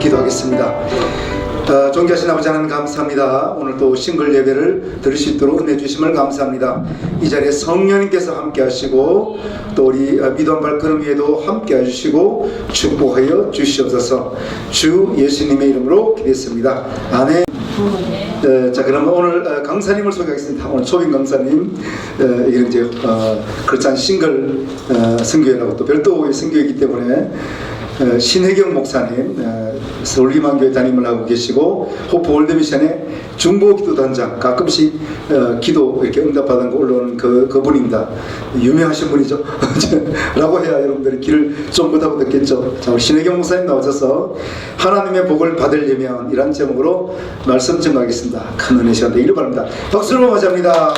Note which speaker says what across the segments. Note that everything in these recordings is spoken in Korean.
Speaker 1: 기도하겠습니다. 존귀하신 아버지 하나님 감사합니다. 오늘 또 싱글 예배를 드릴 수 있도록 은혜 주심을 감사합니다. 이 자리에 성령님께서 함께 하시고 또 우리 믿음 발걸음 위에도 함께 해주시고 축복하여 주시옵소서. 주 예수님의 이름으로 기도했습니다. 아멘. 자, 그러면 오늘 강사님을 소개하겠습니다. 오늘 초빙 강사님, 이건 이제 그렇지 싱글 선교회라고 또 별도의 선교회이기 때문에 신혜경 목사님, 서울희망교회 담임을 하고 계시고 호프 월드미션의 중보기도단장, 가끔씩 기도 이렇게 응답받은 거 올라오는 그분입니다. 유명하신 분이죠. 라고 해야 여러분들이 길을 좀 못하고 듣겠죠. 자, 우리 신혜경 목사님 나오셔서 하나님의 복을 받으려면 이란 제목으로 말씀 전하겠습니다. 큰 은혜 시간 되기를 바랍니다. 박수로 맞이합니다.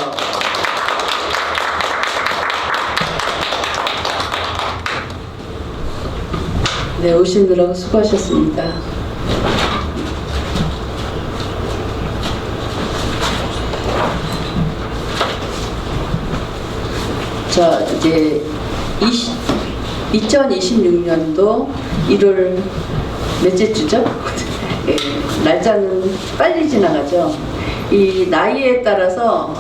Speaker 2: 네, 오시느라고 수고하셨습니다. 자, 이제 2026년도 1월 몇째 주죠? 예, 날짜는 빨리 지나가죠. 이 나이에 따라서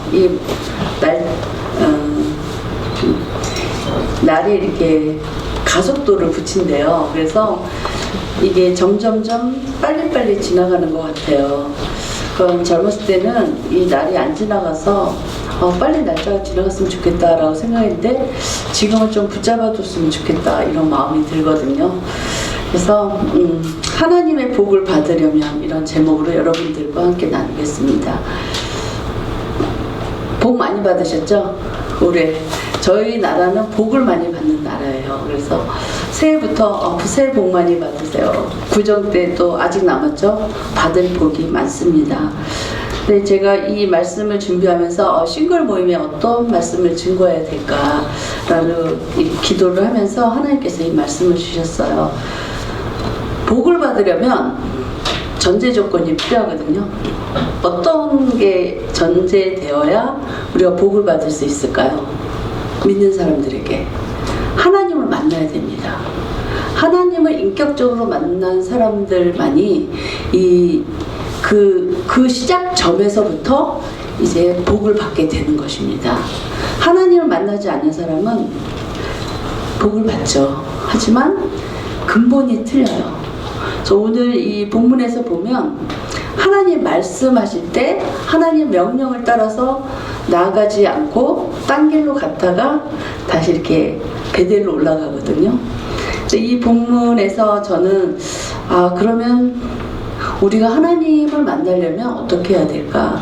Speaker 2: 날이 이렇게 가속도를 붙인대요. 그래서 이게 점점점 빨리빨리 지나가는 것 같아요. 그럼 젊었을 때는 이 날이 안 지나가서 빨리 날짜가 지나갔으면 좋겠다라고 생각했는데 지금은 좀 붙잡아줬으면 좋겠다 이런 마음이 들거든요. 그래서 하나님의 복을 받으려면 이런 제목으로 여러분들과 함께 나누겠습니다. 복 많이 받으셨죠? 올해 저희 나라는 복을 많이 받는 나라예요. 그래서 새해부터 새해 복 많이 받으세요. 구정 때 또 아직 남았죠? 받을 복이 많습니다. 근데 제가 이 말씀을 준비하면서 싱글 모임에 어떤 말씀을 증거해야 될까라는 기도를 하면서 하나님께서 이 말씀을 주셨어요. 복을 받으려면 전제 조건이 필요하거든요. 어떤 게 전제되어야 우리가 복을 받을 수 있을까요? 믿는 사람들에게 하나님을 만나야 됩니다. 하나님을 인격적으로 만난 사람들만이 그 시작점에서부터 이제 복을 받게 되는 것입니다. 하나님을 만나지 않는 사람은 복을 받죠. 하지만 근본이 틀려요. 그래서 오늘 이 본문에서 보면 하나님 말씀하실 때 하나님 명령을 따라서 나아가지 않고 딴 길로 갔다가 다시 이렇게 베델로 올라가거든요. 이 본문에서 저는 그러면 우리가 하나님을 만나려면 어떻게 해야 될까?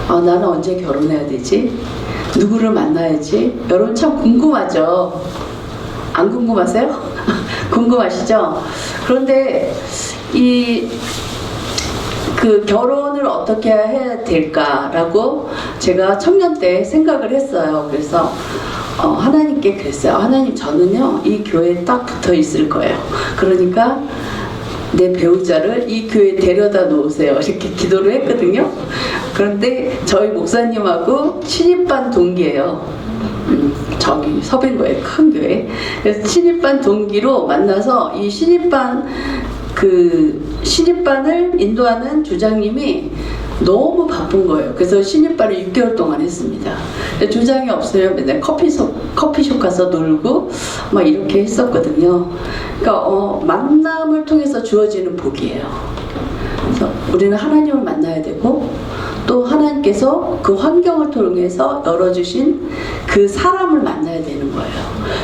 Speaker 2: 나는 언제 결혼해야 되지? 누구를 만나야지? 여러분 참 궁금하죠? 안 궁금하세요? 궁금하시죠? 그런데 그 결혼을 어떻게 해야 될까라고 제가 청년 때 생각을 했어요. 그래서 하나님께 그랬어요. 하나님, 저는요 이 교회에 딱 붙어 있을 거예요. 그러니까 내 배우자를 이 교회에 데려다 놓으세요. 이렇게 기도를 했거든요. 그런데 저희 목사님하고 신입반 동기예요. 저기 서빙고에 큰 교회. 그래서 신입반 동기로 만나서 이 신입반을 인도하는 주장님이 너무 바쁜 거예요. 그래서 신입반을 6개월 동안 했습니다. 주장이 없으면 맨날 커피숍 가서 놀고 막 이렇게 했었거든요. 그러니까 만남을 통해서 주어지는 복이에요. 그래서 우리는 하나님을 만나야 되고 또 하나님께서 그 환경을 통해서 열어주신 그 사람을 만나야 되는 거예요.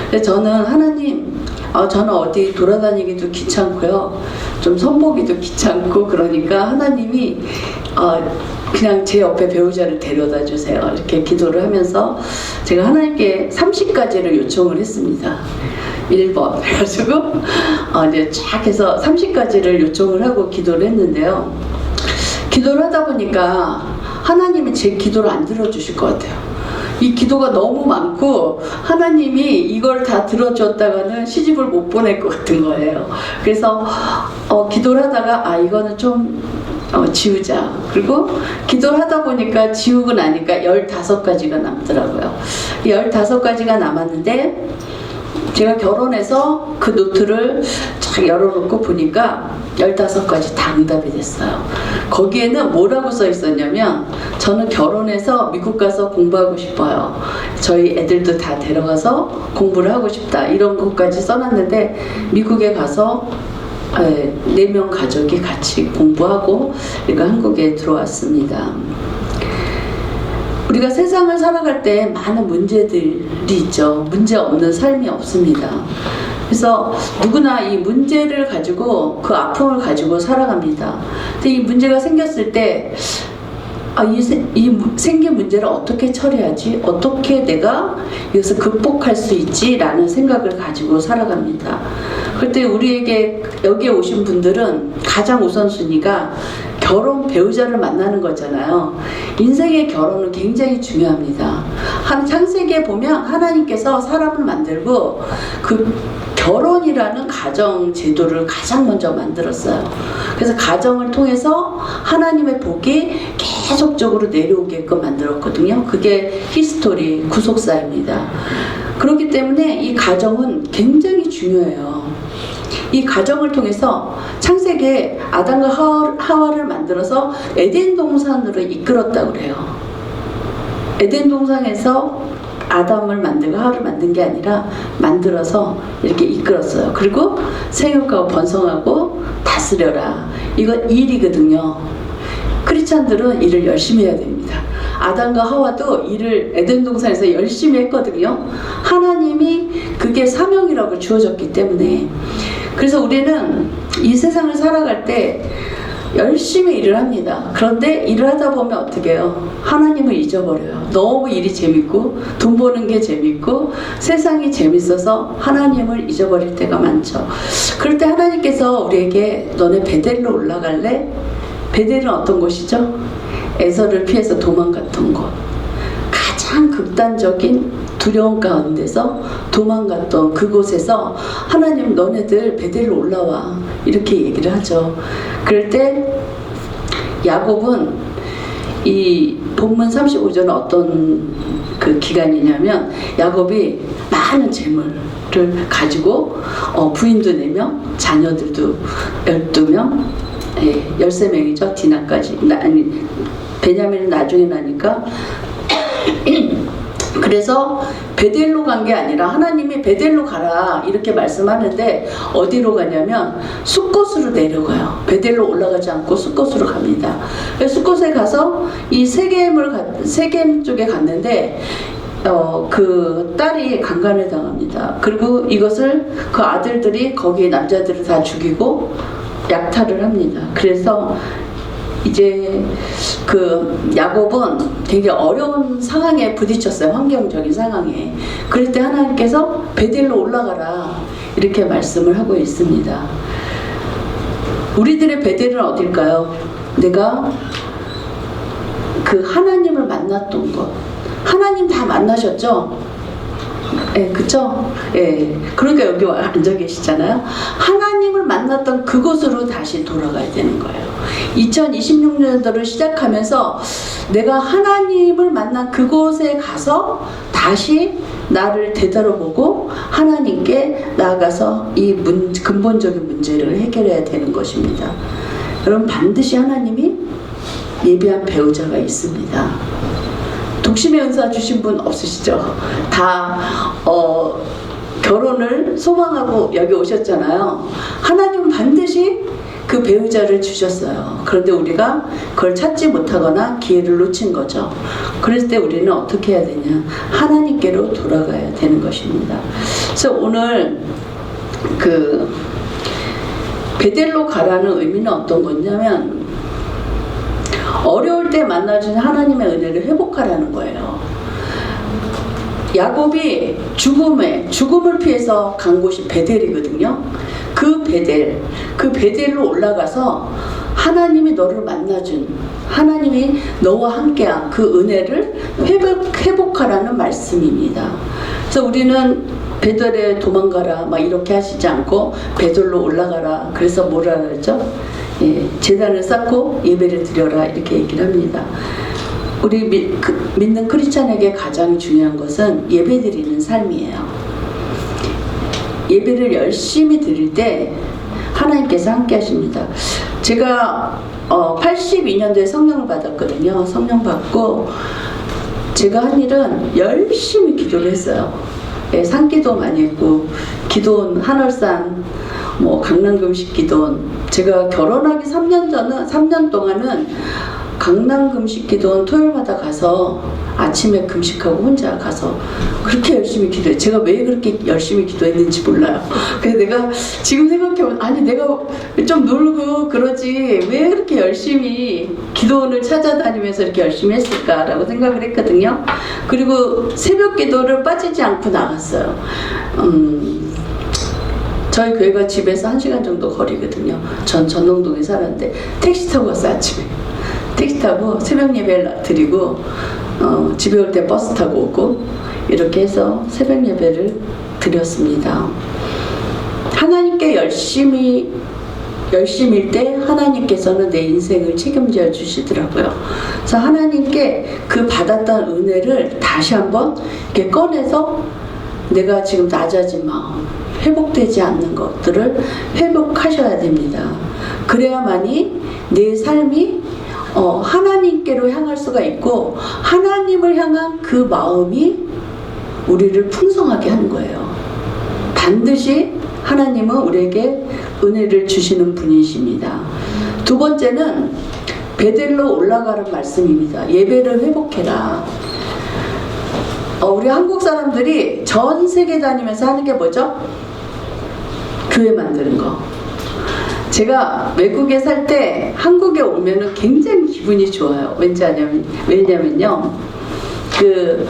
Speaker 2: 그래서 저는 하나님, 저는 어디 돌아다니기도 귀찮고요. 좀 선보기도 귀찮고 그러니까 하나님이 그냥 제 옆에 배우자를 데려다 주세요. 이렇게 기도를 하면서 제가 하나님께 30가지를 요청을 했습니다. 1번 그래가지고 이제 쫙 해서 30가지를 요청을 하고 기도를 했는데요. 기도를 하다 보니까 하나님이 제 기도를 안 들어주실 것 같아요. 이 기도가 너무 많고 하나님이 이걸 다 들어줬다가는 시집을 못 보낼 것 같은 거예요. 그래서 기도를 하다가 이거는 좀 지우자. 그리고 기도를 하다 보니까 지우고 나니까 15가지가 남더라고요. 15가지가 남았는데 제가 결혼해서 그 노트를 쫙 열어놓고 보니까 15가지 다 응답이 됐어요. 거기에는 뭐라고 써 있었냐면, 저는 결혼해서 미국 가서 공부하고 싶어요. 저희 애들도 다 데려가서 공부를 하고 싶다. 이런 것까지 써놨는데, 미국에 가서 4명 가족이 같이 공부하고 이거 한국에 들어왔습니다. 우리가 세상을 살아갈 때 많은 문제들이 있죠. 문제 없는 삶이 없습니다. 그래서 누구나 이 문제를 가지고, 그 아픔을 가지고 살아갑니다. 근데 이 문제가 생겼을 때 이 생긴 문제를 어떻게 처리하지? 어떻게 내가 이것을 극복할 수 있지? 라는 생각을 가지고 살아갑니다. 그때 우리에게 여기에 오신 분들은 가장 우선순위가 결혼 배우자를 만나는 거잖아요. 인생의 결혼은 굉장히 중요합니다. 창세기에 보면 하나님께서 사람을 만들고 그 결혼이라는 가정 제도를 가장 먼저 만들었어요. 그래서 가정을 통해서 하나님의 복이 계속적으로 내려오게끔 만들었거든요. 그게 히스토리, 구속사입니다. 그렇기 때문에 이 가정은 굉장히 중요해요. 이 가정을 통해서 창세기에 아담과 하와를 만들어서 에덴 동산으로 이끌었다고 그래요. 에덴 동산에서 아담을 만들고 하와를 만든 게 아니라 만들어서 이렇게 이끌었어요. 그리고 생육하고 번성하고 다스려라. 이건 일이거든요. 크리스찬들은 일을 열심히 해야 됩니다. 아담과 하와도 일을 에덴 동산에서 열심히 했거든요. 하나님이 그게 사명이라고 주어졌기 때문에. 그래서 우리는 이 세상을 살아갈 때 열심히 일을 합니다. 그런데 일을 하다 보면 어떻게 해요? 하나님을 잊어버려요. 너무 일이 재밌고 돈 버는 게 재밌고 세상이 재밌어서 하나님을 잊어버릴 때가 많죠. 그럴 때 하나님께서 우리에게 너네 베델로 올라갈래? 베델은 어떤 곳이죠? 에서를 피해서 도망갔던 곳. 가장 극단적인 두려움 가운데서 도망갔던 그곳에서 하나님 너네들 베델로 올라와 이렇게 얘기를 하죠. 그럴 때 야곱은 이 본문 35절은 어떤 그 기간이냐면, 야곱이 많은 재물을 가지고 부인도 4명, 자녀들도 12명, 13명이죠. 디나까지. 아니, 베냐민은 나중에 나니까. 그래서 베델로 간 게 아니라 하나님이 베델로 가라 이렇게 말씀하는데, 어디로 가냐면 숫곳으로 내려가요. 베델로 올라가지 않고 숫곳으로 갑니다. 숫곳에 가서 이 세겜 쪽에 갔는데 그 딸이 강간을 당합니다. 그리고 이것을 그 아들들이 거기 남자들을 다 죽이고 약탈을 합니다. 그래서 이제 그 야곱은 되게 어려운 상황에 부딪혔어요. 환경적인 상황에. 그럴 때 하나님께서 베델로 올라가라 이렇게 말씀을 하고 있습니다. 우리들의 베델은 어딜까요? 내가 그 하나님을 만났던 것. 하나님 다 만나셨죠? 그쵸? 그러니까 여기 앉아 계시잖아요. 하나님을 만났던 그곳으로 다시 돌아가야 되는 거예요. 2026년도를 시작하면서 내가 하나님을 만난 그곳에 가서 다시 나를 되돌아보고 하나님께 나아가서 이 근본적인 문제를 해결해야 되는 것입니다. 여러분, 반드시 하나님이 예비한 배우자가 있습니다. 독심의 은사 주신 분 없으시죠? 다 결혼을 소망하고 여기 오셨잖아요. 하나님은 반드시 그 배우자를 주셨어요. 그런데 우리가 그걸 찾지 못하거나 기회를 놓친 거죠. 그럴 때 우리는 어떻게 해야 되냐? 하나님께로 돌아가야 되는 것입니다. 그래서 오늘 그 베델로 가라는 의미는 어떤 거냐면, 어려울 때 만나주는 하나님의 은혜를 회복하라는 거예요. 야곱이 죽음을 피해서 간 곳이 베델이거든요. 그 베델로 올라가서 하나님이 너를 만나준, 하나님이 너와 함께한 그 은혜를 회복하라는 말씀입니다. 그래서 우리는 베델에 도망가라 막 이렇게 하시지 않고 베델로 올라가라. 그래서 뭐라 그러죠? 제단을 쌓고 예배를 드려라 이렇게 얘기를 합니다. 우리 믿는 크리스찬에게 가장 중요한 것은 예배 드리는 삶이에요. 예배를 열심히 드릴 때 하나님께서 함께 하십니다. 제가 82년도에 성령을 받았거든요. 성령 받고 제가 한 일은 열심히 기도를 했어요. 예, 산기도 많이 했고, 기도원 한월산, 뭐 강남금식 기도원. 제가 결혼하기 3년 동안은 강남금식 기도원 토요일마다 가서 아침에 금식하고 혼자 가서 그렇게 열심히 기도해. 제가 왜 그렇게 열심히 기도했는지 몰라요. 그래서 내가 지금 생각해보면, 아니 내가 좀 놀고 그러지 왜 그렇게 열심히 기도원을 찾아다니면서 이렇게 열심히 했을까라고 생각을 했거든요. 그리고 새벽 기도를 빠지지 않고 나갔어요. 저희 교회가 집에서 1시간 정도 거리거든요. 전 전농동에 살았는데 택시 타고 갔어요. 아침에 택시 타고 새벽 예배를 드리고 집에 올 때 버스 타고 오고 이렇게 해서 새벽 예배를 드렸습니다. 하나님께 열심일 때 하나님께서는 내 인생을 책임져 주시더라고요. 그래서 하나님께 그 받았던 은혜를 다시 한번 이렇게 꺼내서 내가 지금 낮아진 마음, 회복되지 않는 것들을 회복하셔야 됩니다. 그래야만이 내 삶이 하나님께로 향할 수가 있고 하나님을 향한 그 마음이 우리를 풍성하게 하는 거예요. 반드시 하나님은 우리에게 은혜를 주시는 분이십니다. 두 번째는 베델로 올라가는 말씀입니다. 예배를 회복해라. 우리 한국 사람들이 전 세계 다니면서 하는 게 뭐죠? 교회 만드는 거. 제가 외국에 살 때 한국에 오면은 굉장히 기분이 좋아요. 왜냐면요. 그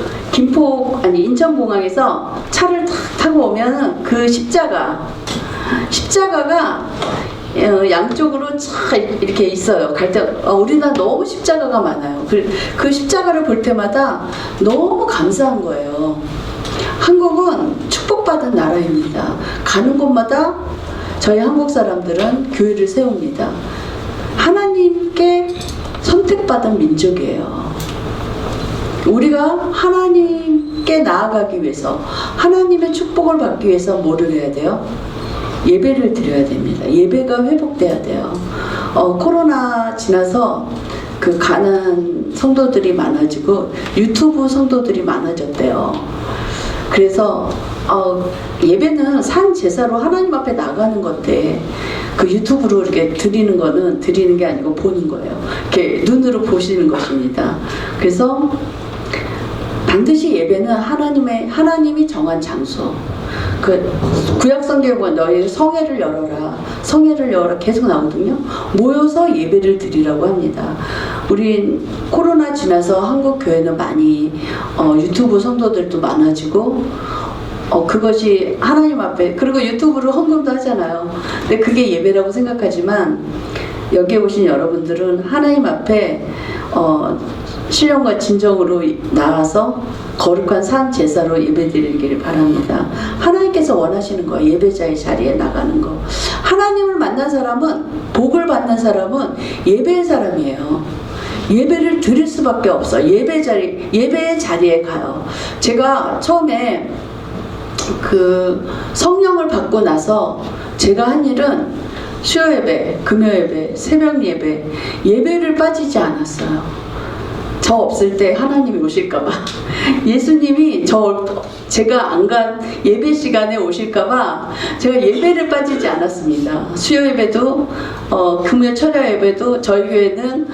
Speaker 2: 인천공항에서 차를 탁 타고 오면은 그 십자가가 양쪽으로 쫙 이렇게 있어요. 갈 때 우리나라 너무 십자가가 많아요. 그 십자가를 볼 때마다 너무 감사한 거예요. 한국은 축복받은 나라입니다. 가는 곳마다 저희 한국 사람들은 교회를 세웁니다. 하나님께 선택받은 민족이에요. 우리가 하나님께 나아가기 위해서, 하나님의 축복을 받기 위해서 뭐를 해야 돼요? 예배를 드려야 됩니다. 예배가 회복돼야 돼요. 코로나 지나서 그 가난한 성도들이 많아지고 유튜브 성도들이 많아졌대요. 그래서 예배는 산 제사로 하나님 앞에 나가는 건데 그 유튜브로 이렇게 드리는 거는 드리는 게 아니고 보는 거예요. 이렇게 눈으로 보시는 것입니다. 그래서 반드시 예배는 하나님이 정한 장소. 그 구약 성경에 보면 너희 성회를 열어라 계속 나오거든요. 모여서 예배를 드리라고 합니다. 우리 코로나 지나서 한국 교회는 많이 유튜브 성도들도 많아지고 그것이 하나님 앞에, 그리고 유튜브로 헌금도 하잖아요. 근데 그게 예배라고 생각하지만 여기에 오신 여러분들은 하나님 앞에 신령과 진정으로 나와서 거룩한 산 제사로 예배드리기를 바랍니다. 하나님께서 원하시는 거, 예배자의 자리에 나가는 거. 하나님을 만난 사람은, 복을 받는 사람은 예배의 사람이에요. 예배를 드릴 수밖에 없어. 예배의 자리에 가요. 제가 처음에 그 성령을 받고 나서 제가 한 일은 수요 예배, 금요 예배, 새벽 예배를 빠지지 않았어요. 저 없을 때 하나님이 오실까봐, 예수님이 제가 안 간 예배 시간에 오실까봐 제가 예배를 빠지지 않았습니다. 수요 예배도 금요 철야 예배도 저희 교회는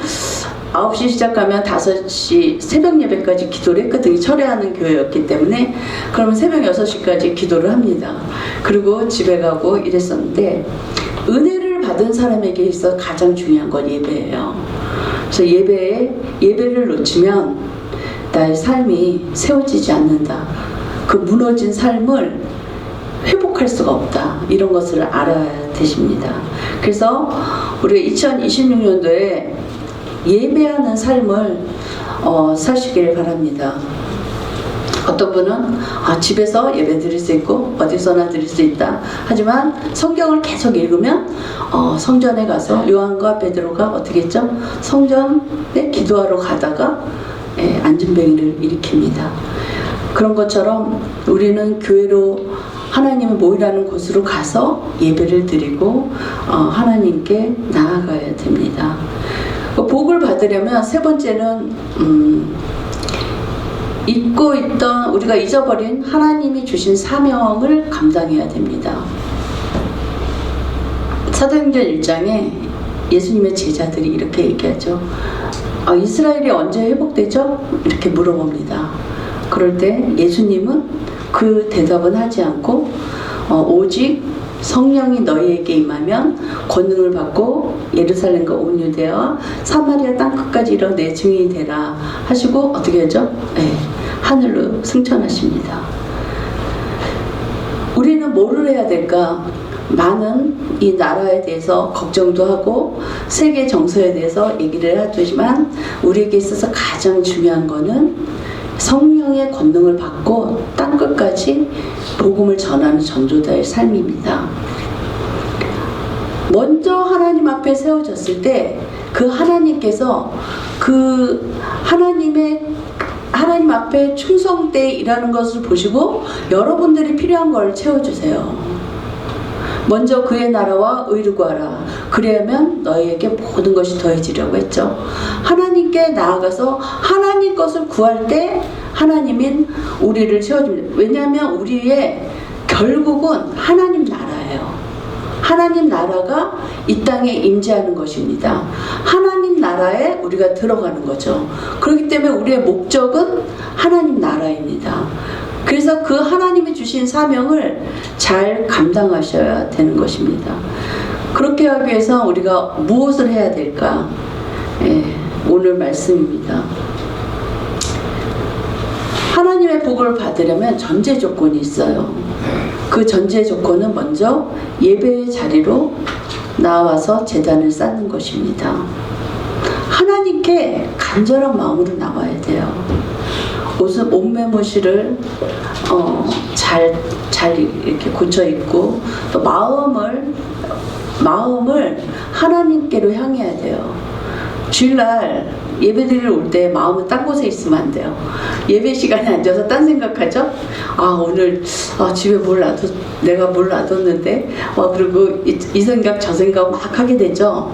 Speaker 2: 9시 시작하면 5시 새벽 예배까지 기도를 했거든요. 철회하는 교회였기 때문에. 그러면 새벽 6시까지 기도를 합니다. 그리고 집에 가고 이랬었는데, 은혜를 받은 사람에게 있어 가장 중요한 건 예배예요. 그래서 예배를 놓치면 나의 삶이 세워지지 않는다. 그 무너진 삶을 회복할 수가 없다. 이런 것을 알아야 되십니다. 그래서 우리 2026년도에 예배하는 삶을 사시길 바랍니다. 어떤 분은 집에서 예배 드릴 수 있고 어디서나 드릴 수 있다. 하지만 성경을 계속 읽으면 성전에 가서 요한과 베드로가 어떻게 했죠? 성전에 기도하러 가다가 안진뱅이를 일으킵니다. 그런 것처럼 우리는 교회로 하나님이 모이라는 곳으로 가서 예배를 드리고 하나님께 나아가야 됩니다. 복을 받으려면 세 번째는 잊고 있던, 우리가 잊어버린 하나님이 주신 사명을 감당해야 됩니다. 사도행전 1장에 예수님의 제자들이 이렇게 얘기하죠. 이스라엘이 언제 회복되죠? 이렇게 물어봅니다. 그럴 때 예수님은 그 대답은 하지 않고 오직 성령이 너희에게 임하면 권능을 받고 예루살렘과 온 유대와 사마리아 땅끝까지 이르러 내 증인이 되라 하시고 어떻게 하죠? 네, 하늘로 승천하십니다. 우리는 뭐를 해야 될까? 많은 이 나라에 대해서 걱정도 하고 세계 정서에 대해서 얘기를 하지만 우리에게 있어서 가장 중요한 거는 성령의 권능을 받고 땅끝까지 복음을 전하는 전도자의 삶입니다. 먼저 하나님 앞에 세워졌을 때 그 하나님께서 그 하나님 앞에 충성되이 일하는 것을 보시고 여러분들이 필요한 걸 채워주세요. 먼저 그의 나라와 의를 구하라. 그래야면 너희에게 모든 것이 더해지려고 했죠. 하나님께 나아가서 하나님 것을 구할 때 하나님은 우리를 채워줍니다. 왜냐하면 우리의 결국은 하나님 나라예요. 하나님 나라가 이 땅에 임재하는 것입니다. 하나님 나라에 우리가 들어가는 거죠. 그렇기 때문에 우리의 목적은 하나님 나라입니다. 그래서 그 하나님이 주신 사명을 잘 감당하셔야 되는 것입니다. 그렇게 하기 위해서 우리가 무엇을 해야 될까? 오늘 말씀입니다. 하나님의 복을 받으려면 전제 조건이 있어요. 그 전제 조건은 먼저 예배의 자리로 나와서 제단을 쌓는 것입니다. 하나님께 간절한 마음으로 나와야 돼요. 옷 매무시를 잘 이렇게 고쳐 입고 또 마음을 하나님께로 향해야 돼요. 주일날 예배드리러 올 때 마음은 딴 곳에 있으면 안 돼요. 예배 시간에 앉아서 딴 생각하죠? 오늘 집에 내가 뭘 놔뒀는데 그리고 이 생각 저 생각 막 하게 되죠.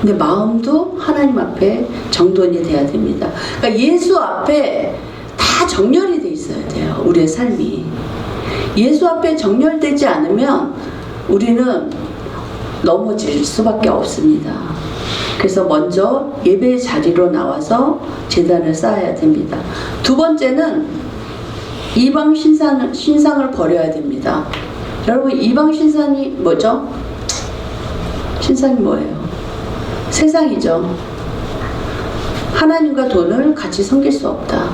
Speaker 2: 근데 마음도 하나님 앞에 정돈이 돼야 됩니다. 그러니까 예수 앞에 다 정렬이 돼 있어야 돼요. 우리의 삶이. 예수 앞에 정렬되지 않으면 우리는 넘어질 수밖에 없습니다. 그래서 먼저 예배의 자리로 나와서 제단을 쌓아야 됩니다. 두 번째는 이방 신상을 버려야 됩니다. 여러분, 이방 신상이 뭐죠? 신상이 뭐예요? 세상이죠. 하나님과 돈을 같이 섬길 수 없다.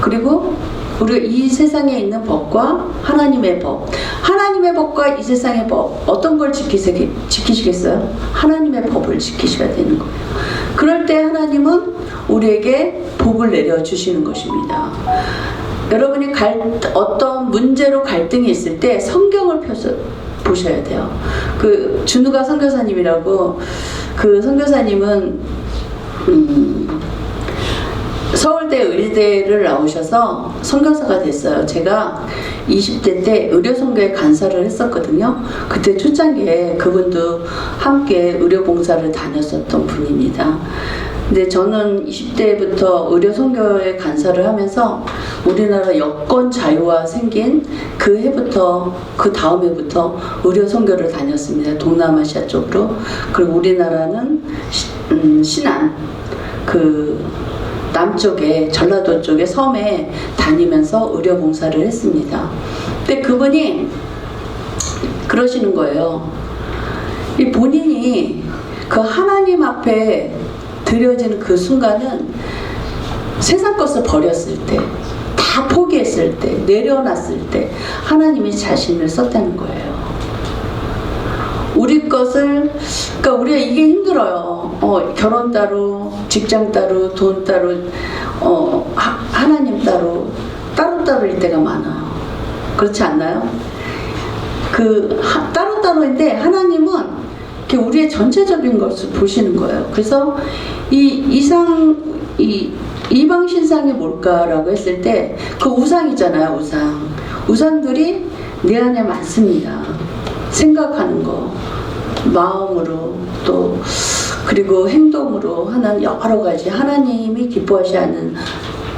Speaker 2: 그리고 우리가 이 세상에 있는 법과 하나님의 법과 이 세상의 법, 어떤 걸 지키시겠어요? 하나님의 법을 지키셔야 되는 거예요. 그럴 때 하나님은 우리에게 복을 내려주시는 것입니다. 여러분이 어떤 문제로 갈등이 있을 때 성경을 보셔야 돼요. 그 준우가 선교사님이라고, 그 선교사님은 서울대 의대를 나오셔서 선교사가 됐어요. 제가 20대 때 의료선교에 간사를 했었거든요. 그때 초창기에 그분도 함께 의료봉사를 다녔었던 분입니다. 근데 저는 20대부터 의료선교에 간사를 하면서 우리나라 여권 자유화 생긴 그 해부터, 그 다음 해부터 의료선교를 다녔습니다. 동남아시아 쪽으로. 그리고 우리나라는 신안, 남쪽에, 전라도 쪽에 섬에 다니면서 의료봉사를 했습니다. 근데 그분이 그러시는 거예요. 이 본인이 그 하나님 앞에 드려지는 그 순간은 세상 것을 버렸을 때, 다 포기했을 때, 내려놨을 때 하나님이 자신을 썼다는 거예요. 우리 것을, 그러니까 우리가 이게 힘들어요. 결혼 따로, 직장 따로, 돈 따로, 하나님 따로, 따로따로일 때가 많아요. 그렇지 않나요? 따로따로인데 하나님은 우리의 전체적인 것을 보시는 거예요. 그래서 이방 신상이 뭘까라고 했을 때 그 우상이잖아요. 우상들이 내 안에 많습니다. 생각하는 거, 마음으로 또 그리고 행동으로 하는 여러 가지 하나님이 기뻐하지 않는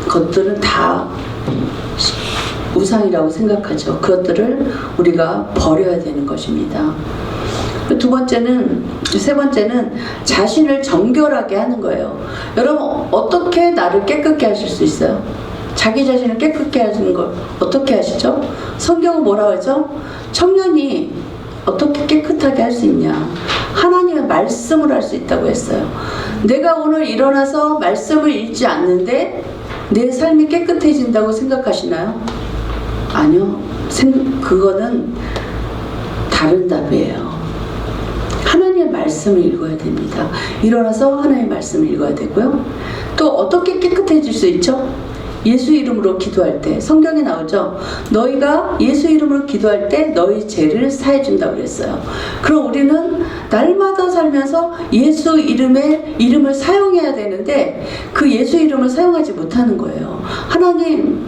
Speaker 2: 것들은 다 우상이라고 생각하죠. 그것들을 우리가 버려야 되는 것입니다. 세 번째는 자신을 정결하게 하는 거예요. 여러분, 어떻게 나를 깨끗게 하실 수 있어요? 자기 자신을 깨끗게 하시는 걸 어떻게 하시죠? 성경은 뭐라 하죠? 청년이 어떻게 깨끗하게 할 수 있냐? 하나님의 말씀을 할 수 있다고 했어요. 내가 오늘 일어나서 말씀을 읽지 않는데 내 삶이 깨끗해진다고 생각하시나요? 아니요. 그거는 다른 답이에요. 하나님의 말씀을 읽어야 됩니다. 일어나서 하나님의 말씀을 읽어야 되고요. 또 어떻게 깨끗해질 수 있죠? 예수 이름으로 기도할 때 성경에 나오죠. 너희가 예수 이름으로 기도할 때 너희 죄를 사해 준다고 그랬어요. 그럼 우리는 날마다 살면서 예수 이름을 사용해야 되는데 그 예수 이름을 사용하지 못하는 거예요. 하나님,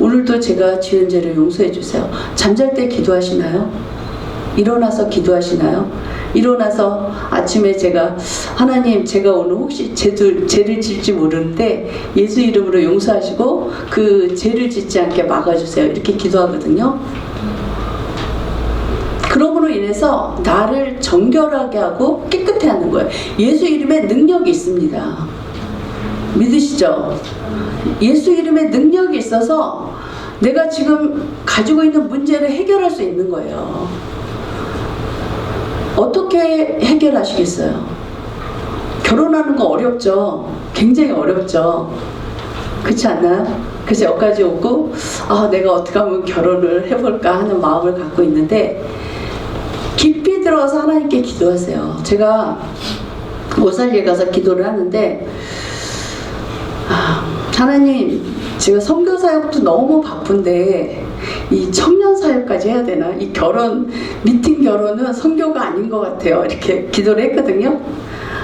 Speaker 2: 오늘도 제가 지은 죄를 용서해 주세요. 잠잘 때 기도하시나요? 일어나서 기도하시나요? 일어나서 아침에 하나님, 제가 오늘 혹시 죄를 짓지 모르는데 예수 이름으로 용서하시고 그 죄를 짓지 않게 막아주세요. 이렇게 기도하거든요. 그러므로 인해서 나를 정결하게 하고 깨끗해 하는 거예요. 예수 이름에 능력이 있습니다. 믿으시죠? 예수 이름에 능력이 있어서 내가 지금 가지고 있는 문제를 해결할 수 있는 거예요. 어떻게 해결하시겠어요? 결혼하는 거 어렵죠? 굉장히 어렵죠? 그렇지 않나요? 그래서 여기까지 오고 내가 어떻게 하면 결혼을 해볼까 하는 마음을 갖고 있는데 깊이 들어가서 하나님께 기도하세요. 제가 오살리에 가서 기도를 하는데 하나님, 제가 선교 사역도 너무 바쁜데 이 청년 사역까지 해야 되나? 이 미팅 결혼은 선교가 아닌 것 같아요. 이렇게 기도를 했거든요.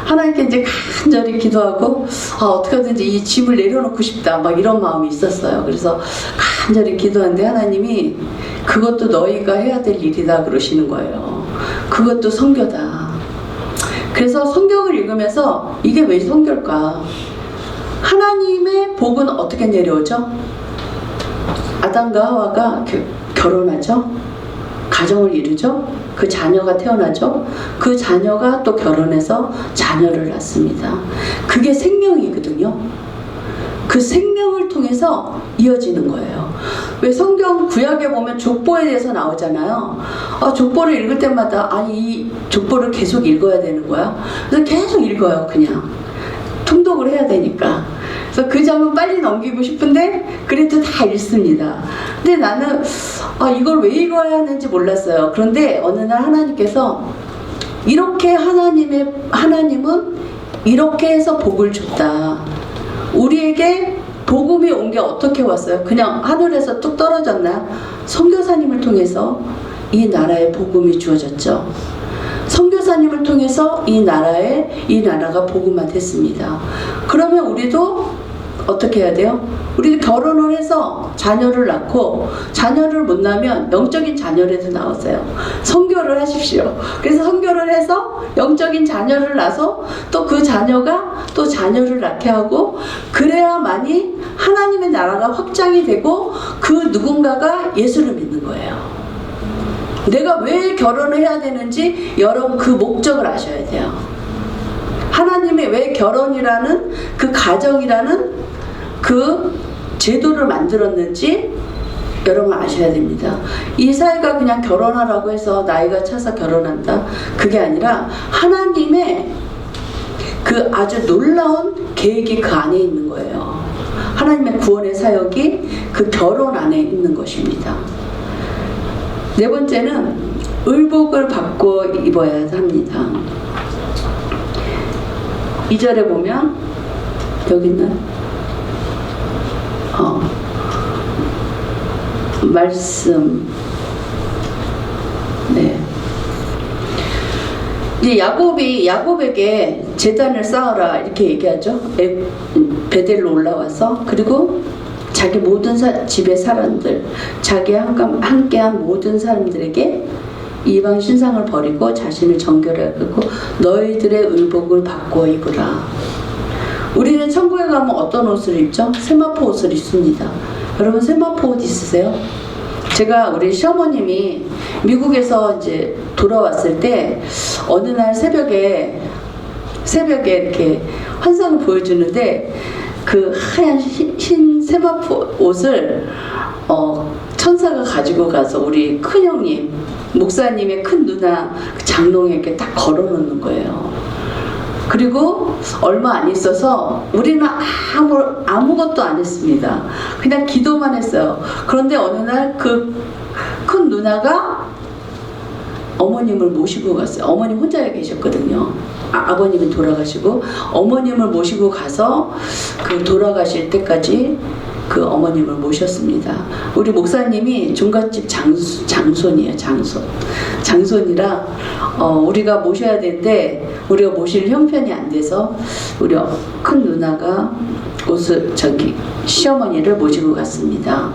Speaker 2: 하나님께 이제 간절히 기도하고 어떻게 하든지 이 짐을 내려놓고 싶다 막 이런 마음이 있었어요. 그래서 간절히 기도하는데 하나님이 그것도 너희가 해야 될 일이다 그러시는 거예요. 그것도 선교다. 그래서 성경을 읽으면서 이게 왜 선교일까? 하나님의 복은 어떻게 내려오죠? 아담과 하와가 결혼하죠. 가정을 이루죠. 그 자녀가 태어나죠. 그 자녀가 또 결혼해서 자녀를 낳습니다. 그게 생명이거든요. 그 생명을 통해서 이어지는 거예요. 왜 성경 구약에 보면 족보에 대해서 나오잖아요. 족보를 읽을 때마다 이 족보를 계속 읽어야 되는 거야. 그래서 계속 읽어요. 그냥 통독을 해야 되니까. 그래서 그 장은 빨리 넘기고 싶은데 그래도 다 읽습니다. 근데 나는 이걸 왜 읽어야 하는지 몰랐어요. 그런데 어느 날 하나님께서 이렇게 하나님은 이렇게 해서 복을 줬다. 우리에게 복음이 온 게 어떻게 왔어요? 그냥 하늘에서 뚝 떨어졌나요? 선교사님을 통해서 이 나라에 복음이 주어졌죠. 선교사님을 통해서 이 나라가 복음화 됐습니다. 그러면 우리도 어떻게 해야 돼요? 우리도 결혼을 해서 자녀를 낳고 자녀를 못 낳으면 영적인 자녀라도 나오세요. 선교를 하십시오. 그래서 선교를 해서 영적인 자녀를 낳아서 또 그 자녀가 또 자녀를 낳게 하고 그래야만이 하나님의 나라가 확장이 되고 그 누군가가 예수를 믿는 거예요. 내가 왜 결혼을 해야 되는지 여러분 그 목적을 아셔야 돼요. 하나님이 왜 결혼이라는 그 가정이라는 그 제도를 만들었는지 여러분 아셔야 됩니다. 이 사회가 그냥 결혼하라고 해서 나이가 차서 결혼한다. 그게 아니라 하나님의 그 아주 놀라운 계획이 그 안에 있는 거예요. 하나님의 구원의 사역이 그 결혼 안에 있는 것입니다. 네 번째는 의복을 바꿔 입어야 합니다. 2절에 보면 여기 있는 말씀. 네. 이제 야곱에게 제단을 쌓아라 이렇게 얘기하죠. 베델로 올라와서 그리고 자기 모든 집의 사람들, 자기와 함께한 모든 사람들에게 이방 신상을 버리고 자신을 정결하고 너희들의 의복을 바꾸어 입으라. 우리는 천국에 가면 어떤 옷을 입죠? 세마포 옷을 입습니다. 여러분 세마포 옷 있으세요? 제가 우리 시어머님이 미국에서 이제 돌아왔을 때 어느 날 새벽에 이렇게 환상을 보여주는데 그 하얀 흰 세마포 옷을 천사가 가지고 가서 우리 큰형님, 목사님의 큰 누나 장롱에 딱 걸어놓는 거예요. 그리고 얼마 안 있어서 우리는 아무것도 안 했습니다. 그냥 기도만 했어요. 그런데 어느 날 그 큰 누나가 어머님을 모시고 갔어요. 어머님 혼자 계셨거든요. 아버님이 돌아가시고 어머님을 모시고 가서 그 돌아가실 때까지 그 어머님을 모셨습니다. 우리 목사님이 종갓집 장손이에요. 장손이라 우리가 모셔야 되는데 우리가 모실 형편이 안 돼서 우리 큰 누나가 시어머니를 모시고 갔습니다.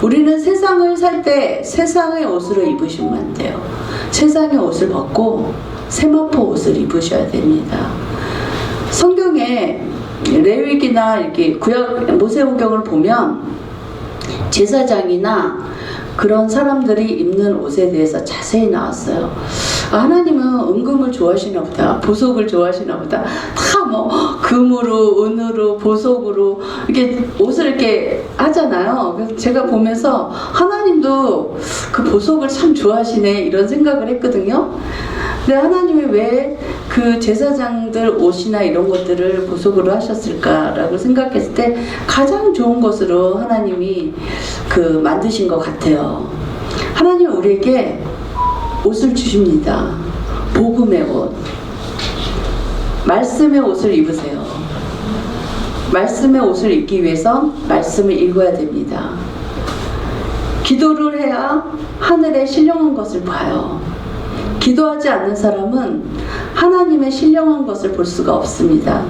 Speaker 2: 우리는 세상을 살 때 세상의 옷으로 입으시면 안 돼요. 세상의 옷을 벗고 세마포 옷을 입으셔야 됩니다. 성경에 레위기나 이렇게 구약 모세오경을 보면 제사장이나 그런 사람들이 입는 옷에 대해서 자세히 나왔어요. 하나님은 은금을 좋아하시나 보다, 보석을 좋아하시나 보다. 다 뭐 금으로, 은으로, 보석으로 이렇게 옷을 이렇게 하잖아요. 그래서 제가 보면서 하나님도 그 보석을 참 좋아하시네 이런 생각을 했거든요. 근데 하나님이 왜 그 제사장들 옷이나 이런 것들을 보석으로 하셨을까라고 생각했을 때 가장 좋은 것으로 하나님이 만드신 것 같아요. 하나님은 우리에게 옷을 주십니다. 복음의 옷, 말씀의 옷을 입으세요. 말씀의 옷을 입기 위해선 말씀을 읽어야 됩니다. 기도를 해야 하늘에 신령한 것을 봐요. 기도하지 않는 사람은 하나님의 신령한 것을 볼 수가 없습니다.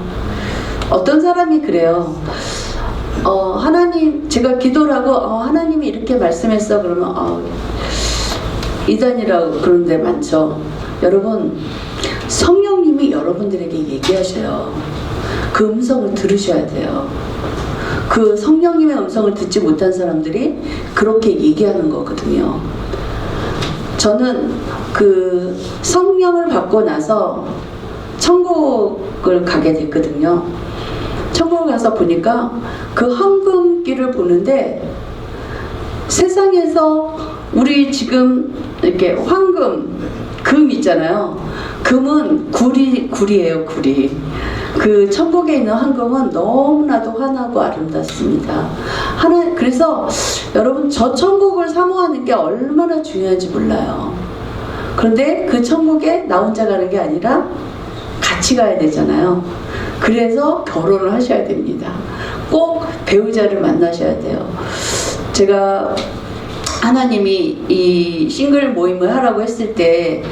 Speaker 2: 어떤 사람이 그래요. 하나님, 제가 기도를 하고 하나님이 이렇게 말씀했어 그러면 이단이라고 그런 데 많죠. 여러분, 성령님이 여러분들에게 얘기하셔요. 그 음성을 들으셔야 돼요. 그 성령님의 음성을 듣지 못한 사람들이 그렇게 얘기하는 거거든요. 저는 그 성령을 받고 나서 천국을 가게 됐거든요. 천국을 가서 보니까 그 황금길을 보는데 세상에서 우리 지금 이렇게 금 있잖아요. 금은 구리예요, 구리. 그 천국에 있는 황금은 너무나도 환하고 아름답습니다. 그래서 여러분 저 천국을 사모하는 게 얼마나 중요한지 몰라요. 그런데 그 천국에 나 혼자 가는 게 아니라 같이 가야 되잖아요. 그래서 결혼을 하셔야 됩니다. 꼭 배우자를 만나셔야 돼요. 제가 하나님이 이 싱글 모임을 하라고 했을 때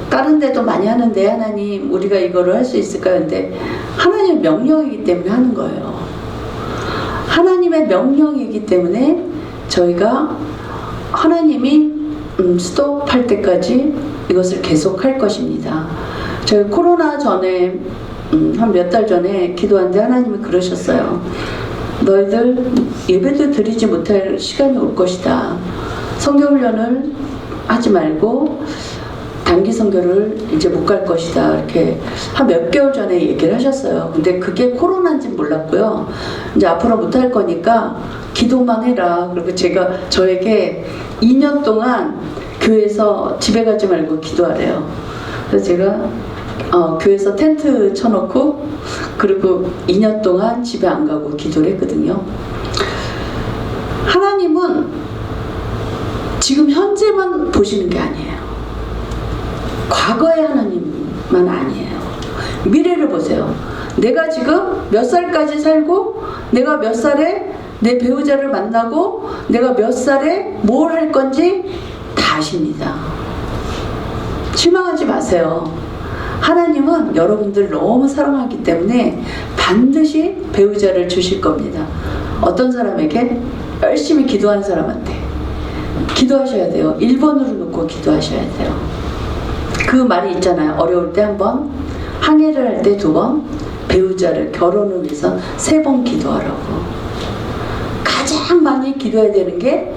Speaker 2: 다른 데도 많이 하는데 하나님 우리가 이거를 할 수 있을까요? 근데 하나님의 명령이기 때문에 하는 거예요. 하나님의 명령이기 때문에 저희가 하나님이 스톱할 때까지 이것을 계속할 것입니다. 저희 코로나 전에 한 몇 달 전에 기도하는데 하나님이 그러셨어요. 너희들 예배도 드리지 못할 시간이 올 것이다. 성경훈련을 하지 말고 단기 선교를 이제 못 갈 것이다. 이렇게 한 몇 개월 전에 얘기를 하셨어요. 근데 그게 코로나인지 몰랐고요. 이제 앞으로 못 할 거니까 기도만 해라. 그리고 저에게 2년 동안 교회에서 집에 가지 말고 기도하래요. 그래서 제가 교회에서 텐트 쳐놓고 그리고 2년 동안 집에 안 가고 기도를 했거든요. 하나님은 지금 현재만 보시는 게 아니에요. 과거의 하나님만 아니에요. 미래를 보세요. 내가 지금 몇 살까지 살고 내가 몇 살에 내 배우자를 만나고 내가 몇 살에 뭘 할 건지 다 아십니다. 실망하지 마세요. 하나님은 여러분들 너무 사랑하기 때문에 반드시 배우자를 주실 겁니다. 어떤 사람에게? 열심히 기도하는 사람한테 기도하셔야 돼요. 1번으로 놓고 기도하셔야 돼요. 그 말이 있잖아요. 어려울 때 1번, 항해를 할 때 2번, 배우자를 결혼을 위해서 3번 기도하라고. 가장 많이 기도해야 되는 게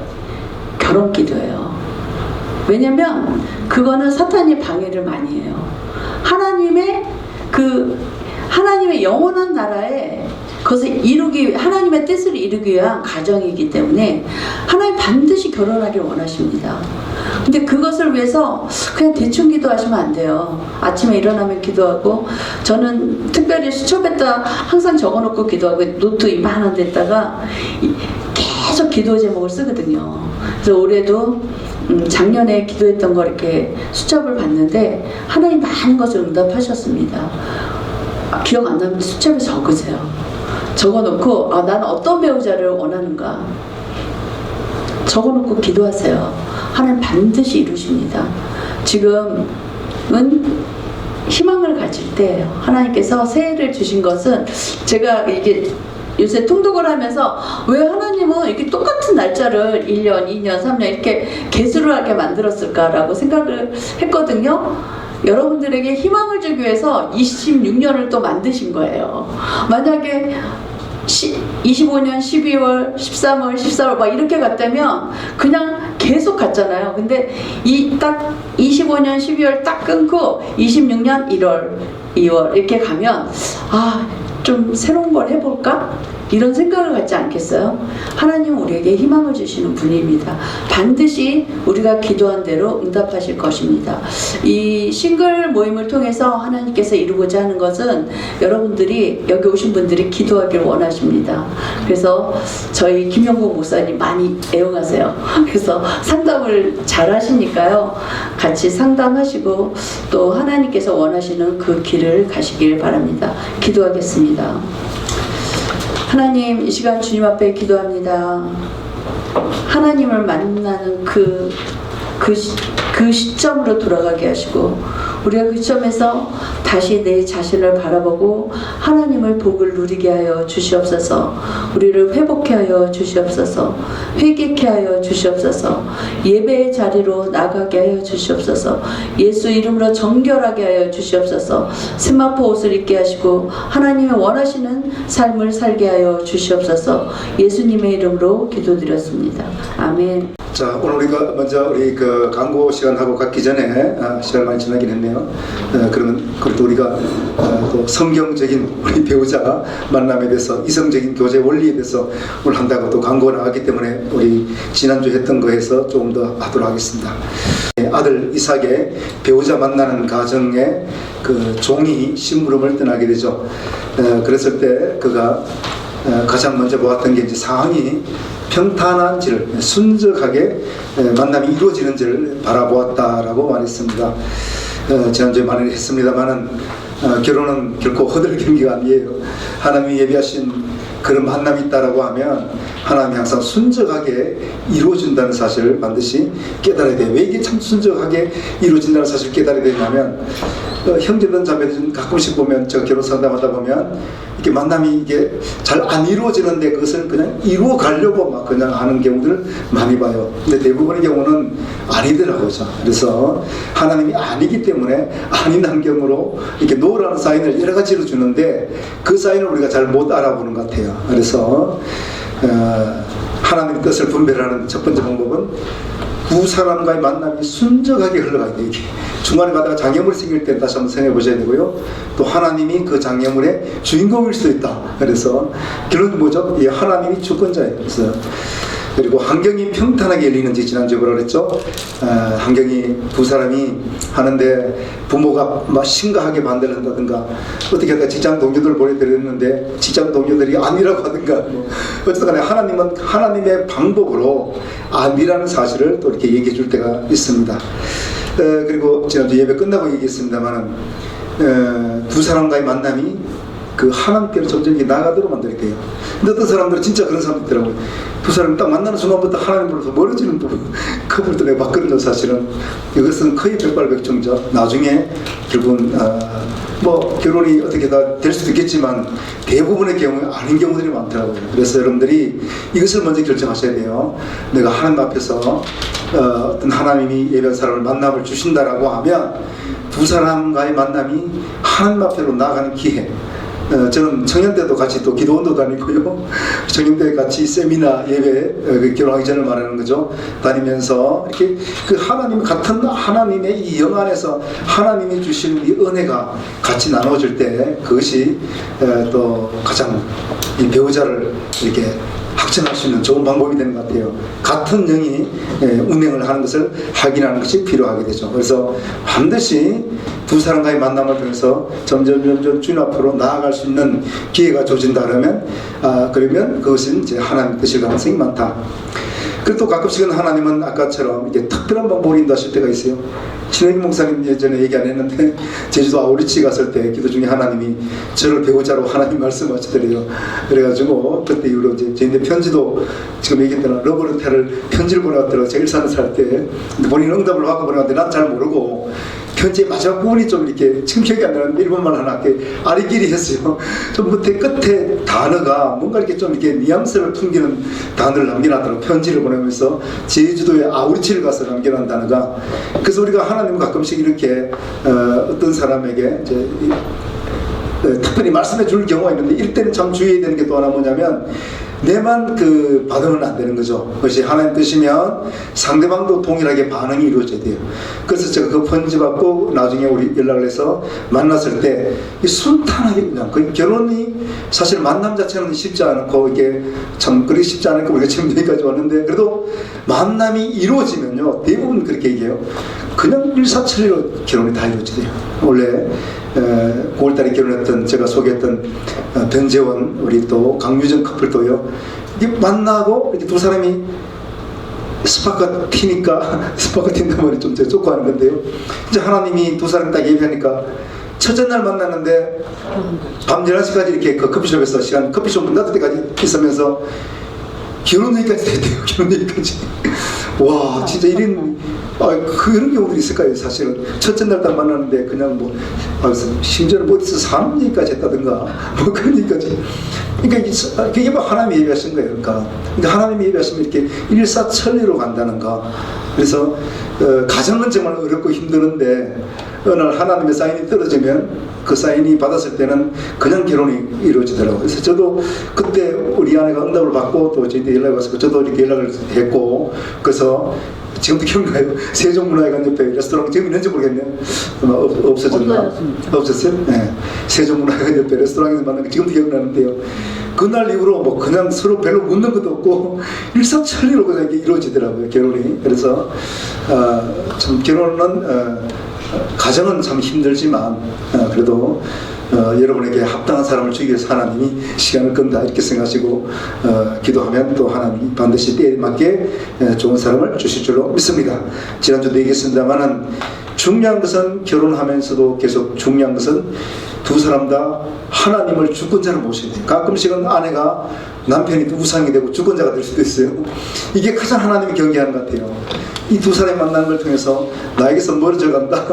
Speaker 2: 결혼 기도예요. 왜냐면 그거는 사탄이 방해를 많이 해요. 하나님의 영원한 나라에 그것을 하나님의 뜻을 이루기 위한 가정이기 때문에 하나님 반드시 결혼하길 원하십니다. 근데 그것을 위해서 그냥 대충 기도하시면 안 돼요. 아침에 일어나면 기도하고, 저는 특별히 수첩에다 항상 적어놓고 기도하고, 노트 이만한 데다가 계속 기도 제목을 쓰거든요. 그래서 올해도 작년에 기도했던 거 이렇게 수첩을 봤는데 하나님 많은 것을 응답하셨습니다. 기억 안 나면 수첩에 적으세요. 적어놓고 나는 어떤 배우자를 원하는가 적어놓고 기도하세요. 하나님 반드시 이루십니다. 지금은 희망을 가질 때 하나님께서 새해를 주신 것은, 제가 이게 요새 통독을 하면서 왜 하나님은 이렇게 똑같은 날짜를 1년, 2년, 3년 이렇게 개수하게 만들었을까라고 생각을 했거든요. 여러분들에게 희망을 주기 위해서 26년을 또 만드신 거예요. 만약에 25년 12월, 13월, 14월 막 이렇게 갔다면 그냥 계속 갔잖아요. 근데 딱 25년 12월 딱 끊고 26년 1월, 2월 이렇게 가면 좀 새로운 걸 해볼까? 이런 생각을 갖지 않겠어요? 하나님은 우리에게 희망을 주시는 분입니다. 반드시 우리가 기도한 대로 응답하실 것입니다. 이 싱글 모임을 통해서 하나님께서 이루고자 하는 것은 여러분들이, 여기 오신 분들이 기도하길 원하십니다. 그래서 저희 김영국 목사님 많이 애용하세요. 그래서 상담을 잘 하시니까요. 같이 상담하시고 또 하나님께서 원하시는 그 길을 가시길 바랍니다. 기도하겠습니다. 하나님, 이 시간 주님 앞에 기도합니다. 하나님을 만나는 그 시점으로 돌아가게 하시고, 우리가 그 시점에서 다시 내 자신을 바라보고 하나님을 복을 누리게 하여 주시옵소서. 우리를 회복케 하여 주시옵소서. 회개케 하여 주시옵소서. 예배의 자리로 나가게 하여 주시옵소서. 예수 이름으로 정결하게 하여 주시옵소서. 세마포 옷을 입게 하시고 하나님의 원하시는 삶을 살게 하여 주시옵소서. 예수님의 이름으로 기도드렸습니다. 아멘.
Speaker 1: 자, 오늘 우리가 먼저 우리 그 광고 시간하고 갖기 전에 시간을 많이 지나긴 했네요. 그러면 그래도 우리가 또 성경적인 우리 배우자 만남에 대해서, 이성적인 교제 원리에 대해서 오늘 한다고 또 광고가 나왔기 때문에 우리 지난주 했던 거에서 조금 더 하도록 하겠습니다. 아들 이삭의 배우자 만나는 가정에 그 종이 심부름을 떠나게 되죠. 그랬을 때 그가 가장 먼저 보았던 게 이제 상황이 평탄한지를, 순적하게 만남이 이루어지는지를 바라보았다라고 말했습니다. 지난주에 말을 했습니다만은 결혼은 결코 허들 경기가 아니에요. 하나님이 예비하신 그런 만남이 있다라고 하면 하나님이 항상 순적하게 이루어진다는 사실을 반드시 깨달아야 돼요. 왜 이게 참 순적하게 이루어진다는 사실을 깨달아야 되냐면, 형제든 자매든 가끔씩 보면, 제가 결혼 상담하다 보면 이렇게 만남이 이게 잘 안 이루어지는데 그것을 그냥 이루어 가려고 막 그냥 하는 경우들을 많이 봐요. 근데 대부분의 경우는 아니더라고요. 그래서 하나님이 아니기 때문에 아닌 환경으로 이렇게 노라는 사인을 여러 가지로 주는데 그 사인을 우리가 잘 못 알아보는 것 같아요. 그래서 하나님의 뜻을 분별하는 첫 번째 방법은 두 사람과의 만남이 순적하게 흘러가야 돼요. 중간에 가다가 장애물이 생길 때 다시 한번 생각해 보셔야 되고요. 또 하나님이 그 장애물의 주인공일 수도 있다. 그래서 결론은 뭐죠? 하나님이 주권자예요. 그래서 그리고 환경이 평탄하게 열리는지, 지난주에 뭐라 그랬죠? 환경이 두 사람이 하는데 부모가 막 심각하게 반대를 한다든가, 어떻게 하다가 직장 동료들을 보내드렸는데 직장 동료들이 아니라고 하든가, 어쨌든 간에 하나님은 하나님의 방법으로 아니라는 사실을 또 이렇게 얘기해 줄 때가 있습니다. 그리고 지난주 예배 끝나고 얘기했습니다만은 두 사람과의 만남이 그 하나님께로 점점 이렇게 나가도록 만들게요. 근데 어떤 사람들은 진짜 그런 사람들 있더라고요. 두 사람이 딱 만나는 순간부터 하나님으로서 멀어지는 부분, 그 부분도 내가 봤거든요. 사실은 이것은 거의 백발백중자. 나중에 결국은 뭐 결혼이 어떻게 다 될 수도 있겠지만 대부분의 경우에 아닌 경우들이 많더라고요. 그래서 여러분들이 이것을 먼저 결정하셔야 돼요. 내가 하나님 앞에서 어떤 하나님이 예배한 사람을 만남을 주신다라고 하면 두 사람과의 만남이 하나님 앞으로 나아가는 기회. 저는 청년 때도 같이 또 기도원도 다니고요. 청년 때 같이 세미나 예배, 결혼하기 전을 말하는 거죠. 다니면서 이렇게 그 하나님 같은 하나님의 이 영 안에서 하나님이 주시는 이 은혜가 같이 나눠질 때 그것이 또 가장 이 배우자를 이렇게 확증할 수 있는 좋은 방법이 되는 것 같아요. 같은 영이 운행을 하는 것을 확인하는 것이 필요하게 되죠. 그래서 반드시 두 사람과의 만남을 통해서 점점 주님 앞으로 나아갈 수 있는 기회가 주어진다 그러면 그것은 이제 하나님 뜻일 가능성이 많다. 그리고 또 가끔씩은 하나님은 아까처럼 이게 특별한 방법으로 인도하실 때가 있어요. 신혜기 목사님 예전에 얘기 안 했는데 제주도 아우리치 갔을 때 기도 중에 하나님이 저를 배우자로 하나님 말씀하시더래요. 그래가지고 그때 이후로 이제 저희한테 편지도 지금 얘기했던 러브레터를 편지를 보내왔더라고요. 제가 일산에 살 때. 본인 응답을 받고 보내왔는데 난 잘 모르고 편지의 마지막 부분이 좀 이렇게 지금 기억이 안 나는데 일본말 하나 아리끼리 했어요. 좀 끝에 단어가 뭔가 이렇게 좀 이렇게 뉘앙스를 풍기는 단어를 남겨놨더라고요. 편지를 보내면서 제주도에 아우리치를 가서 남겨놓은 단어가. 그래서 우리가 하나님은 가끔씩 이렇게 어떤 사람에게 이제 특별히 말씀해 줄 경우가 있는데 이럴 때는 참 주의해야 되는 게 또 하나 뭐냐면 내만 받으면 안 되는 거죠. 그것이 하나님 뜻이면 상대방도 동일하게 반응이 이루어져야 돼요. 그래서 제가 그 편지 받고 나중에 우리 연락을 해서 만났을 때 순탄하게 그냥 그 결혼이 사실 만남 자체는 쉽지 않고 이게 참 그렇게 쉽지 않으니까 우리가 지금 여기까지 왔는데 그래도 만남이 이루어지면요 대부분 그렇게 얘기해요. 그냥 일사천리로 결혼이 다 이루어지대요. 원래 9월달에 결혼했던 제가 소개했던 변재원 우리 또 강유정 커플도요. 이게 만나고 이렇게 두 사람이 스파크가 튀니까 스파크 튄단 말이 좀 제가 좋고 하는 건데요. 이제 하나님이 두 사람 딱 얘기하니까 첫째 날 만났는데 밤 11시까지 이렇게 그 커피숍에서 커피숍 문 닫을 때까지 있으면서 결혼 얘기까지 됐대요. 결혼 얘기까지. 와 진짜 이런 그런 경우들이 있을까요? 사실은 첫째 날 딱 만났는데 그냥 심지어는 어디서 사는 얘기까지 했다든가 그런 얘기까지. 그러니까 그게 하나님이 예비하신 거예요. 그러니까 하나님이 예비하시면 이렇게 일사천리로 간다는가. 그래서 가정은 정말 어렵고 힘드는데 어느 날 하나님의 사인이 떨어지면 그 사인이 받았을 때는 그냥 결혼이 이루어지더라고요. 그래서 저도 그때 우리 아내가 응답을 받고 또 저희한테 연락이 와서 저도 이렇게 연락을 했고 그래서 지금도 기억나요. 세종문화회관 옆에 레스토랑 지금 있는지 모르겠네요. 없어졌나? 없었어요? 네. 세종문화회관 옆에 레스토랑에서 만난 게 지금도 기억나는데요. 그날 이후로 그냥 서로 별로 묻는 것도 없고 일사천리로 그냥 이루어지더라고요. 결혼이. 그래서 참 결혼은 가정은 참 힘들지만 그래도 여러분에게 합당한 사람을 주기 위해서 하나님이 시간을 끈다 이렇게 생각하시고 기도하면 또 하나님이 반드시 때에 맞게 좋은 사람을 주실 줄로 믿습니다. 지난주도 얘기했습니다만은 중요한 것은 결혼하면서도 계속 중요한 것은 두 사람 다 하나님을 주권자로 모셔야 돼요. 가끔씩은 아내가 남편이 우상이 되고 주권자가 될 수도 있어요. 이게 가장 하나님이 경계하는 것 같아요. 이 두 사람이 만나는 걸 통해서 나에게서 멀어져 간다.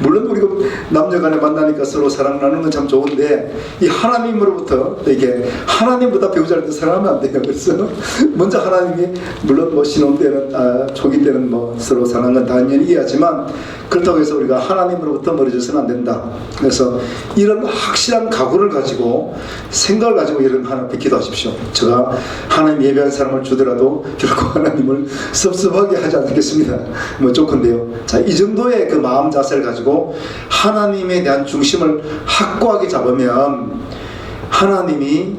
Speaker 1: 물론 우리가 남녀 간에 만나니까 서로 사랑 나누는 건 참 좋은데 이 하나님으로부터 이게 하나님보다 배우자를 사랑하면 안 돼요. 그래서 먼저 하나님이 물론 신혼 때는 초기 때는 서로 사랑하는 건 당연히 이해하지만 그렇다고 해서 우리가 하나님으로부터 멀어져서는 안 된다. 그래서 이런 확실한 각오를 가지고 생각을 가지고 여러분 하나님 앞에 기도하십시오. 제가 하나님 예배한 사람을 주더라도 결코 하나님을 섭섭하게 하지 않겠습니다. 좋건데요. 자, 이 정도의 그 마음 자세를 가지고 하나님에 대한 중심을 확고하게 잡으면 하나님이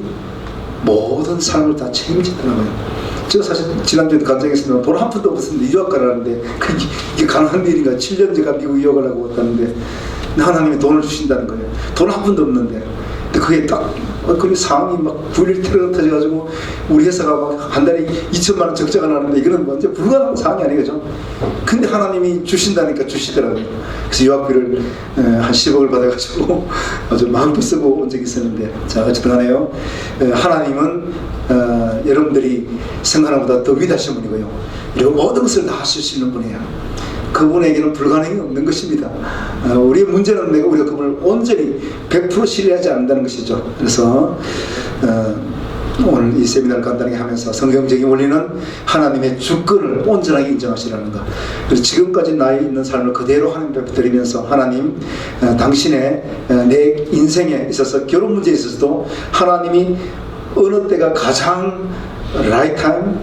Speaker 1: 모든 삶을 다 책임지더라고요. 제가 사실 지난주에도 간증했습니다. 돈 한 푼도 없었는데 유학 가라는데 이게 가능한 일인가. 7년 제가 미국 유학을 하고 왔다는데 하나님이 돈을 주신다는 거예요. 돈 한 푼도 없는데 근데 그게 딱 그 상황이 막 9.11 테러가 터져가지고 우리 회사가 막 한 달에 2천만 원 적자가 나는데 이거는 완전 불가능한 상황이 아니겠죠. 근데 하나님이 주신다니까 주시더라고요. 그래서 유학비를 한 10억을 받아가지고 아주 마음도 쓰고 온 적이 있었는데, 자 어쨌든 간에요, 하나님은 여러분들이 생각하는 것보다 더 위대하신 분이고요, 그리고 모든 것을 다 하실 수 있는 분이에요. 그분에게는 불가능이 없는 것입니다. 우리의 문제는 우리가 그분을 온전히 100% 신뢰하지 않는다는 것이죠. 그래서 오늘 이 세미나를 간단하게 하면서 성경적인 원리는 하나님의 주권을 온전하게 인정하시라는 것, 그리고 지금까지 나의 있는 삶을 그대로 하나님 앞에 드리면서 하나님, 당신의 내 인생에 있어서 결혼 문제에 있어서도 하나님이 어느 때가 가장 right time,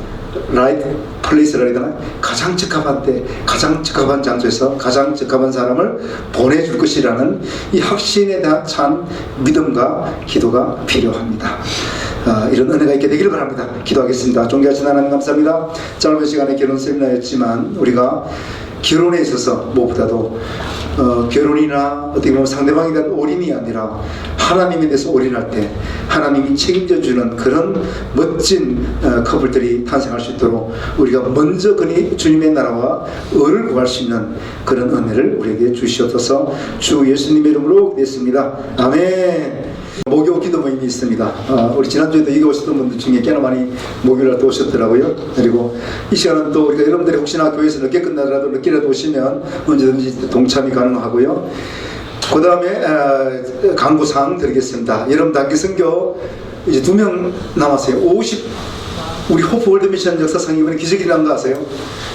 Speaker 1: right 플레이스라 해야 되나? 가장 적합한 때, 가장 적합한 장소에서 가장 적합한 사람을 보내줄 것이라는 이 확신에 대한 찬 믿음과 기도가 필요합니다. 이런 은혜가 있게 되기를 바랍니다. 기도하겠습니다. 존귀하신 하나님 감사합니다. 짧은 시간에 결혼 세미나였지만 우리가 결혼에 있어서 무엇보다도 결혼이나 어떻게 보면 상대방에 대한 올인이 아니라 하나님에 대해서 올인할 때 하나님이 책임져 주는 그런 멋진 커플들이 탄생할 수 있도록 우리가 먼저 주님의 나라와 의를 구할 수 있는 그런 은혜를 우리에게 주시옵소서. 주 예수님의 이름으로 기도했습니다. 아멘. 목요 기도 모임이 있습니다. 우리 지난주에도 이거 오셨던 분들 중에 꽤나 많이 목요일날 또 오셨더라고요. 그리고 이 시간은 또 우리가 여러분들이 혹시나 교회에서 늦게 끝나더라도 늦게라도 오시면 언제든지 동참이 가능하고요. 그 다음에 강구사항 드리겠습니다. 여러분 단기 선교 이제 2명 남았어요. 우리 호프 월드 미션 역사상 이번에 기적이 난 거 아세요?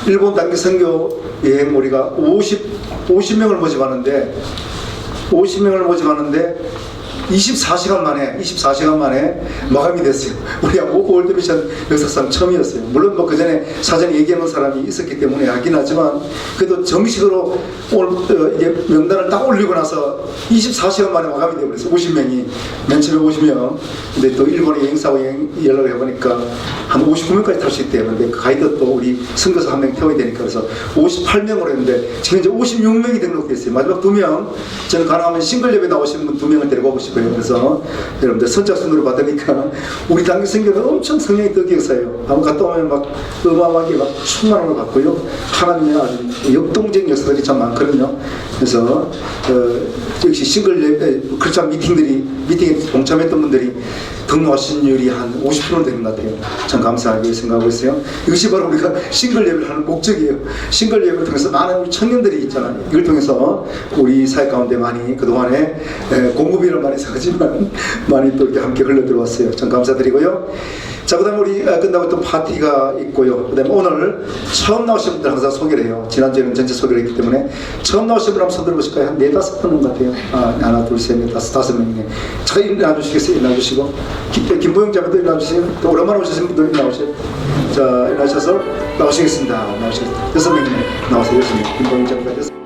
Speaker 1: 일본 단기 선교 여행 우리가 50명을 모집하는데 24시간 만에 마감이 됐어요. 우리가 호프 월드 미션 역사상 처음이었어요. 물론 뭐 그 전에 사전에 얘기하는 사람이 있었기 때문에 하긴 하지만, 그래도 정식으로 오늘 이게 명단을 딱 올리고 나서 24시간 만에 마감이 되어버렸어요. 50명이 맨 처음에 50명. 근데 또 일본의 여행사와 연락을 해보니까 한 59명까지 탈 수 있대요. 근데 그 가이드 또 우리 선교사 한 명 태워야 되니까 그래서 58명으로 했는데 지금 이제 56명이 등록됐어요. 마지막 2명, 저는 가능하면 싱글 예배 나오시는 분 2명을 데리고 오고 싶어요. 그래서 여러분들 선착순으로 받으니까 우리 단기 선교는 엄청 성령이 뜨기역사예요. 한번 갔다 오면 막 어마어마하게 막 충만함을 받고요. 하나님의 아주 역동적인 역사들이 참 많거든요. 그래서 역시 싱글 예배 크리스찬 미팅에 동참했던 분들이 등록하신율이 한 50% 되는 것 같아요. 참 감사하게 생각하고 있어요. 이것이 바로 우리가 싱글 예배를 하는 목적이에요. 싱글 예배를 통해서 많은 우리 청년들이 있잖아요. 이걸 통해서 우리 사회 가운데 많이 그동안에 공급이란 말이 하지만 많이 또 이렇게 함께 흘러 들어왔어요. 참 감사드리고요. 자, 그 다음에 우리 끝나고 또 파티가 있고요. 그 다음에 오늘 처음 나오신 분들 항상 소개를 해요. 지난주에는 전체 소개를 했기 때문에 처음 나오신 분 한번 손 들어보실까요? 한 4-5분 같아요. 하나, 둘, 셋, 넷, 다섯 명이네. 자, 일어나주시겠어요? 일어나주시고. 김보영 자매도 일어나주세요. 또 오랜만에 오셨으신 분들 일어나오세요. 자, 일어나셔서 나오시겠습니다. 나오시겠습니다. 6명이네. 나오세요. 6명. 김보영 자매가 6명.